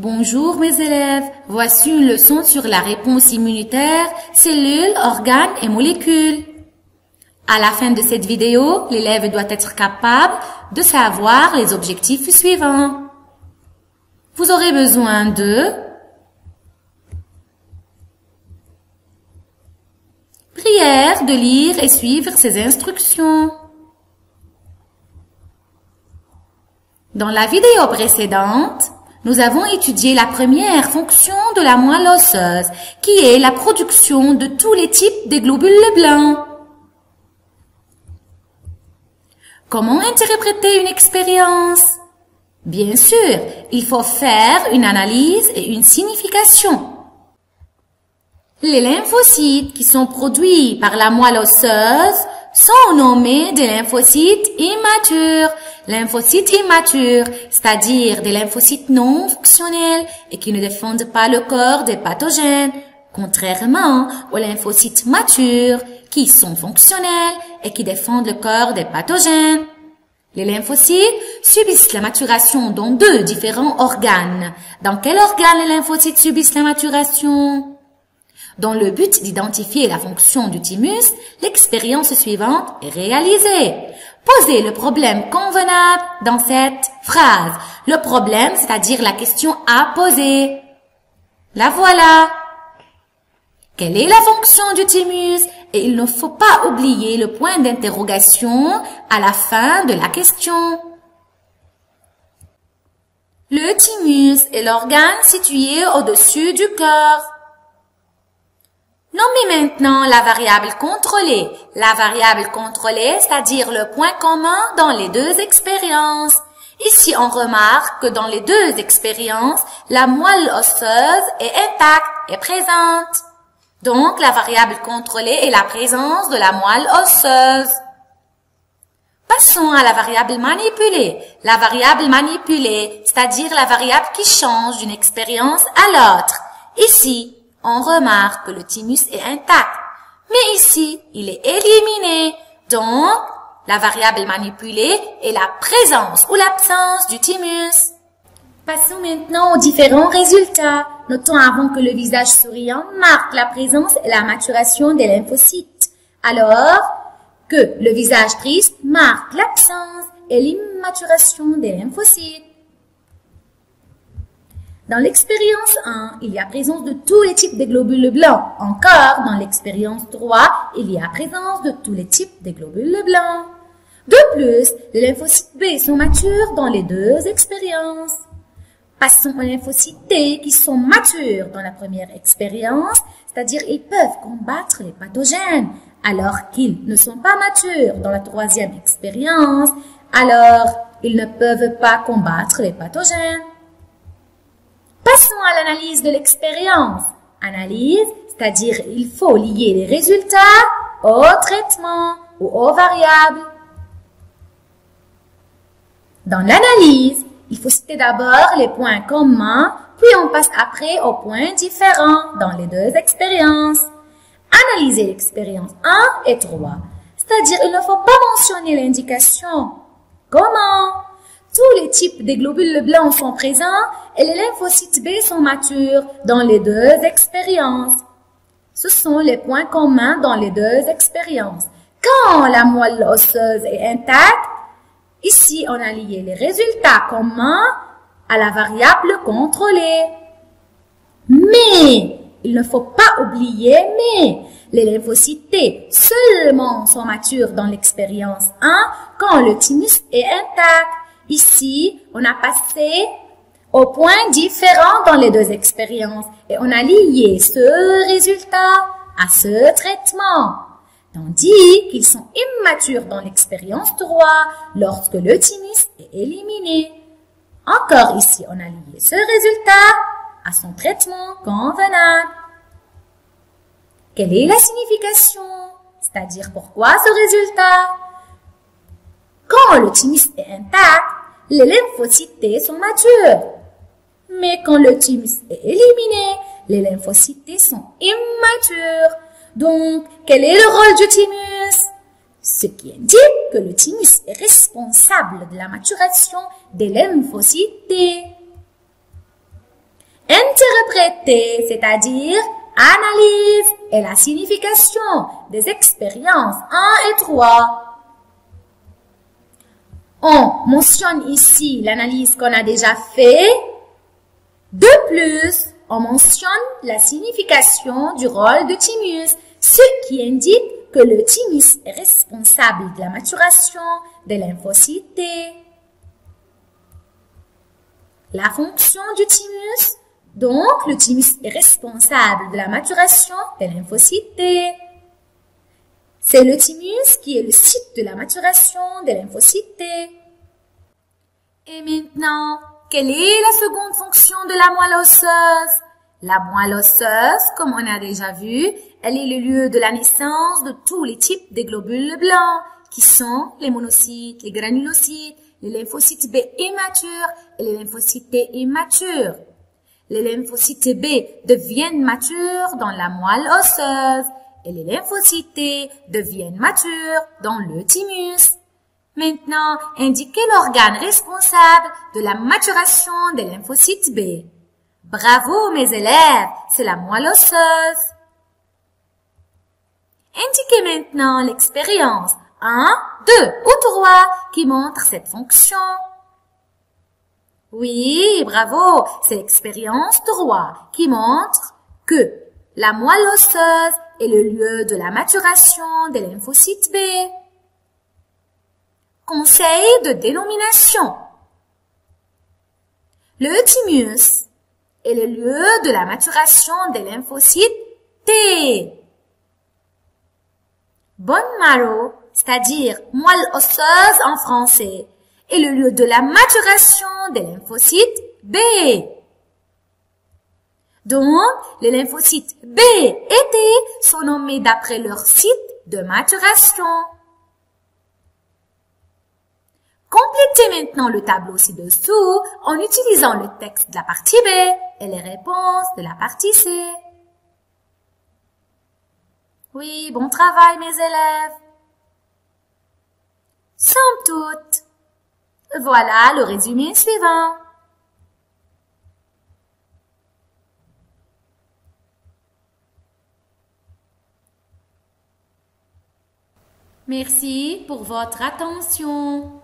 Bonjour mes élèves, voici une leçon sur la réponse immunitaire, cellules, organes et molécules. À la fin de cette vidéo, l'élève doit être capable de savoir les objectifs suivants. Vous aurez besoin de prière, de lire et suivre ces instructions. Dans la vidéo précédente, nous avons étudié la première fonction de la moelle osseuse, qui est la production de tous les types de globules blancs. Comment interpréter une expérience? Bien sûr, il faut faire une analyse et une signification. Les lymphocytes qui sont produits par la moelle osseuse sont nommés des lymphocytes immatures. Lymphocytes immatures, c'est-à-dire des lymphocytes non fonctionnels et qui ne défendent pas le corps des pathogènes, contrairement aux lymphocytes matures qui sont fonctionnels et qui défendent le corps des pathogènes. Les lymphocytes subissent la maturation dans deux différents organes. Dans quel organe les lymphocytes subissent la maturation? Dans le but d'identifier la fonction du thymus, l'expérience suivante est réalisée. Posez le problème convenable dans cette phrase. Le problème, c'est-à-dire la question à poser. La voilà. Quelle est la fonction du thymus? Et il ne faut pas oublier le point d'interrogation à la fin de la question. Le thymus est l'organe situé au-dessus du corps. Nommez maintenant la variable contrôlée. La variable contrôlée, c'est-à-dire le point commun dans les deux expériences. Ici, on remarque que dans les deux expériences, la moelle osseuse est intacte et présente. Donc, la variable contrôlée est la présence de la moelle osseuse. Passons à la variable manipulée. La variable manipulée, c'est-à-dire la variable qui change d'une expérience à l'autre. Ici, on remarque que le thymus est intact, mais ici, il est éliminé. Donc, la variable manipulée est la présence ou l'absence du thymus. Passons maintenant aux différents résultats. Notons avant que le visage souriant marque la présence et la maturation des lymphocytes, alors que le visage triste marque l'absence et l'immaturation des lymphocytes. Dans l'expérience 1, il y a présence de tous les types de globules blancs. Encore, dans l'expérience 3, il y a présence de tous les types de globules blancs. De plus, les lymphocytes B sont matures dans les deux expériences. Passons aux lymphocytes T qui sont matures dans la première expérience, c'est-à-dire ils peuvent combattre les pathogènes, alors qu'ils ne sont pas matures dans la troisième expérience, alors ils ne peuvent pas combattre les pathogènes. Passons à l'analyse de l'expérience. Analyse, c'est-à-dire il faut lier les résultats au traitement ou aux variables. Dans l'analyse, il faut citer d'abord les points communs, puis on passe après aux points différents dans les deux expériences. Analyser l'expérience 1 et 3, c'est-à-dire il ne faut pas mentionner l'indication. Comment? Tous les types de globules blancs sont présents et les lymphocytes B sont matures dans les deux expériences. Ce sont les points communs dans les deux expériences. Quand la moelle osseuse est intacte, ici on a lié les résultats communs à la variable contrôlée. Mais, il ne faut pas oublier mais, les lymphocytes T seulement sont matures dans l'expérience 1 quand le thymus est intact. Ici, on a passé aux points différents dans les deux expériences et on a lié ce résultat à ce traitement, tandis qu'ils sont immatures dans l'expérience 3 lorsque le thymus est éliminé. Encore ici, on a lié ce résultat à son traitement convenable. Quelle est la signification? C'est-à-dire pourquoi ce résultat? Quand le thymus est intact, les lymphocytes T sont matures. Mais quand le thymus est éliminé, les lymphocytes T sont immatures. Donc, quel est le rôle du thymus? Ce qui indique que le thymus est responsable de la maturation des lymphocytes T. Interpréter, c'est-à-dire analyse et la signification des expériences 1 et 3. On mentionne ici l'analyse qu'on a déjà fait. De plus, on mentionne la signification du rôle de thymus, ce qui indique que le thymus est responsable de la maturation des lymphocytes T. La fonction du thymus, donc le thymus est responsable de la maturation des lymphocytes T. C'est le thymus qui est le site de la maturation des lymphocytes T. Et maintenant, quelle est la seconde fonction de la moelle osseuse? La moelle osseuse, comme on a déjà vu, elle est le lieu de la naissance de tous les types de globules blancs, qui sont les monocytes, les granulocytes, les lymphocytes B immatures et les lymphocytes T immatures. Les lymphocytes B deviennent matures dans la moelle osseuse et les lymphocytes T deviennent matures dans le thymus. Maintenant, indiquez l'organe responsable de la maturation des lymphocytes B. Bravo mes élèves, c'est la moelle osseuse. Indiquez maintenant l'expérience 1, 2 ou 3 qui montre cette fonction. Oui, bravo, c'est l'expérience 3 qui montre que la moelle osseuse est le lieu de la maturation des lymphocytes B. Conseil de dénomination. Le thymus est le lieu de la maturation des lymphocytes T. Bone marrow, c'est-à-dire moelle osseuse en français, est le lieu de la maturation des lymphocytes B. Donc, les lymphocytes B et T sont nommés d'après leur site de maturation. Complétez maintenant le tableau ci-dessous en utilisant le texte de la partie B et les réponses de la partie C. Oui, bon travail mes élèves. Somme toute, voilà le résumé suivant. Merci pour votre attention.